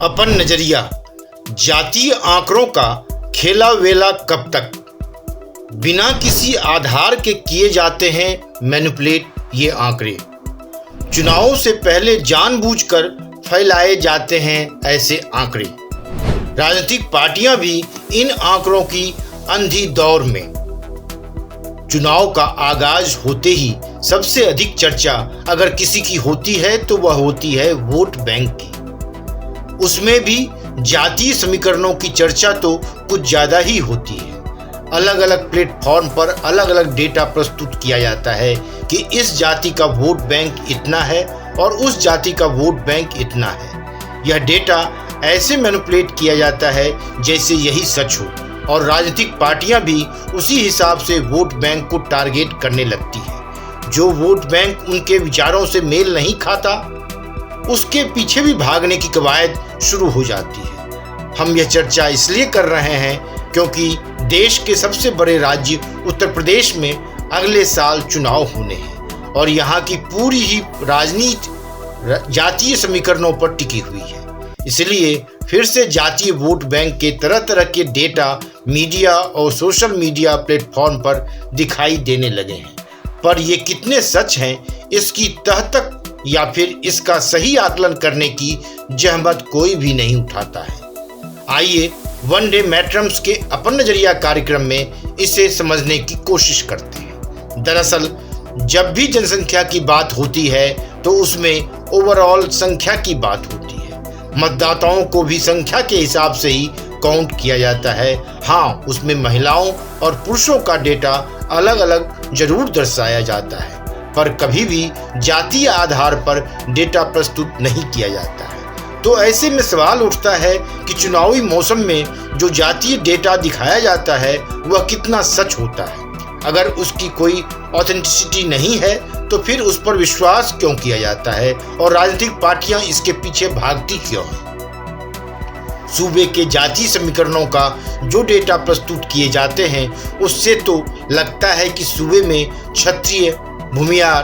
अपन नजरिया, जातीय आंकड़ों का खेला वेला कब तक? बिना किसी आधार के किए जाते हैं मैनिपुलेट ये आंकड़े। चुनावों से पहले जानबूझकर फैलाए जाते हैं ऐसे आंकड़े। राजनीतिक पार्टियां भी इन आंकड़ों की अंधी दौड़ में। चुनाव का आगाज होते ही सबसे अधिक चर्चा अगर किसी की होती है तो वह होती है वोट बैंक की। उसमें भी जातीय समीकरणों की चर्चा तो कुछ ज्यादा ही होती है। अलग अलग प्लेटफॉर्म पर अलग अलग डेटा प्रस्तुत किया जाता है कि इस जाति का वोट बैंक इतना है और उस जाति का वोट बैंक इतना है। यह डेटा ऐसे मैनिपुलेट किया जाता है जैसे यही सच हो, और राजनीतिक पार्टियां भी उसी हिसाब से वोट बैंक को टारगेट करने लगती है। जो वोट बैंक उनके विचारों से मेल नहीं खाता, उसके पीछे भी भागने की कवायद शुरू हो जाती है। हम यह चर्चा इसलिए कर रहे हैं क्योंकि देश के सबसे बड़े राज्य उत्तर प्रदेश में अगले साल चुनाव होने हैं और यहाँ की पूरी ही राजनीति जातीय समीकरणों पर टिकी हुई है। इसलिए फिर से जातीय वोट बैंक के तरह तरह के डेटा मीडिया और सोशल मीडिया प्लेटफॉर्म पर दिखाई देने लगे हैं। पर ये कितने सच हैं, इसकी तह तक या फिर इसका सही आकलन करने की जहमत कोई भी नहीं उठाता है। आइए वन डे मैट्रम्स के अपन नजरिया कार्यक्रम में इसे समझने की कोशिश करते हैं। दरअसल जब भी जनसंख्या की बात होती है तो उसमें ओवरऑल संख्या की बात होती है। मतदाताओं को भी संख्या के हिसाब से ही काउंट किया जाता है। हाँ, उसमें महिलाओं और पुरुषों का डेटा अलग अलग जरूर दर्शाया जाता है, पर कभी भी जातीय आधार पर डेटा प्रस्तुत नहीं किया जाता है। तो ऐसे में सवाल उठता है कि चुनावी मौसम में जो जातीय डेटा दिखाया जाता है वह कितना सच होता है। अगर उसकी कोई ऑथेंटिसिटी नहीं है तो फिर उस पर विश्वास क्यों किया जाता है और राजनीतिक पार्टियां इसके पीछे भागती क्यों हैं? सूबे के जातीय समीकरणों का जो डेटा प्रस्तुत किए जाते हैं उससे तो लगता है कि सूबे में क्षत्रिय, भूमियार,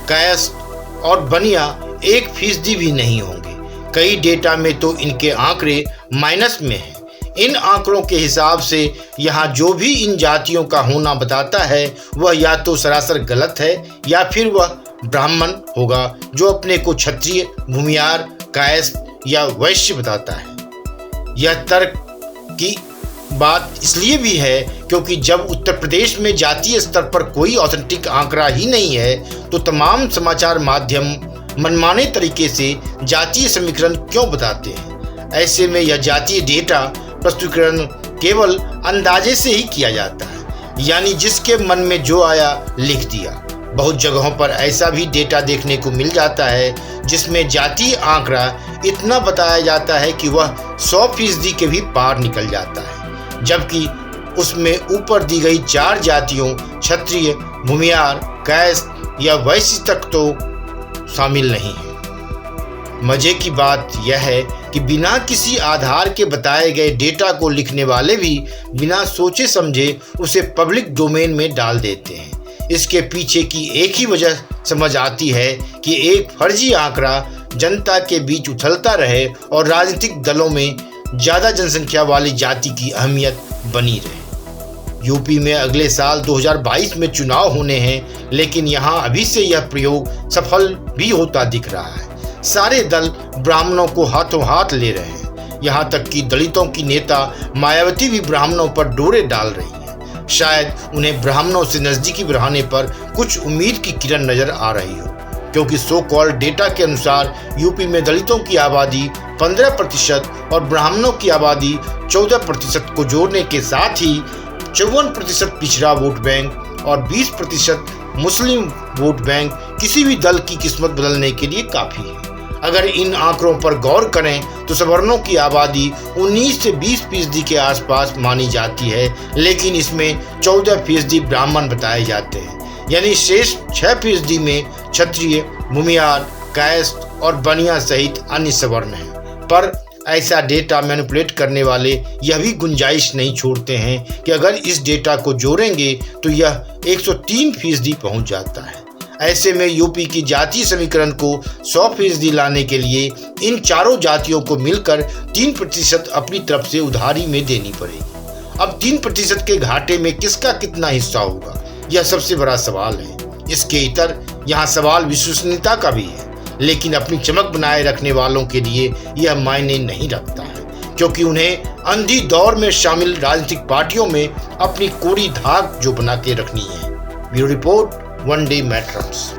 कायस्थ और बनिया 1% भी नहीं होंगे। कई डेटा में तो इनके आंकड़े माइनस में हैं। इन आंकड़ों के हिसाब से यहाँ जो भी इन जातियों का होना बताता है वह या तो सरासर गलत है या फिर वह ब्राह्मण होगा जो अपने को क्षत्रिय, भूमियार, कायस्थ या वैश्य बताता है। यह तर्क की बात इसलिए भी है क्योंकि जब उत्तर प्रदेश में जातीय स्तर पर कोई ऑथेंटिक आंकड़ा ही नहीं है तो तमाम समाचार माध्यम मनमाने तरीके से जातीय समीकरण क्यों बताते हैं? ऐसे में यह जातीय डेटा प्रस्तुतिकरण केवल अंदाजे से ही किया जाता है, यानी जिसके मन में जो आया लिख दिया। बहुत जगहों पर ऐसा भी डेटा देखने को मिल जाता है जिसमें जातीय आंकड़ा इतना बताया जाता है कि वह 100% के भी पार निकल जाता है, जबकि उसमें ऊपर दी गई 4 जातियों क्षत्रिय, भूमियार, कायस्थ या वैश्य तक तो शामिल नहीं है। मजे की बात यह है कि बिना किसी आधार के बताए गए डेटा को लिखने वाले भी बिना सोचे समझे उसे पब्लिक डोमेन में डाल देते हैं। इसके पीछे की एक ही वजह समझ आती है कि एक फर्जी आंकड़ा जनता के बीच उछलता रहे और राजनीतिक दलों में ज्यादा जनसंख्या वाली जाति की अहमियत बनी रहे। यूपी में अगले साल 2022 में चुनाव होने हैं, लेकिन यहाँ अभी से यह प्रयोग सफल भी होता दिख रहा है। सारे दल ब्राह्मणों को हाथों हाथ ले रहे हैं। यहाँ तक कि दलितों की नेता मायावती भी ब्राह्मणों पर डोरे डाल रही है। शायद उन्हें ब्राह्मणों से नजदीकी बढ़ाने पर कुछ उम्मीद की किरण नजर आ रही हो, क्योंकि सो कॉल्ड डेटा के अनुसार यूपी में दलितों की आबादी 15% और ब्राह्मणों की आबादी 14% को जोड़ने के साथ ही 54% पिछड़ा वोट बैंक और 20% मुस्लिम वोट बैंक किसी भी दल की किस्मत बदलने के लिए काफी है। अगर इन आंकड़ों पर गौर करें तो सवर्णों की आबादी 19 से 20% के आसपास मानी जाती है, लेकिन इसमें 14% ब्राह्मण बताए जाते हैं, यानी शेष 6% में क्षत्रिय, भूमियार, कायस्थ और बनिया सहित अन्य सवर्ण हैं। पर ऐसा डेटा मैनिपुलेट करने वाले यह भी गुंजाइश नहीं छोड़ते हैं कि अगर इस डेटा को जोड़ेंगे तो यह 103% पहुंच जाता है। ऐसे में यूपी की जातीय समीकरण को 100% लाने के लिए इन चारों जातियों को मिलकर 3% अपनी तरफ से उधारी में देनी पड़ेगी। अब 3% के घाटे में किसका कितना हिस्सा होगा, यह सबसे बड़ा सवाल है। इसके इतर यहाँ सवाल विश्वसनीयता का भी है, लेकिन अपनी चमक बनाए रखने वालों के लिए यह मायने नहीं रखता है, क्योंकि उन्हें अंधी दौर में शामिल राजनीतिक पार्टियों में अपनी कोरी धाक जो बना के रखनी है। Bureau report, one day matters.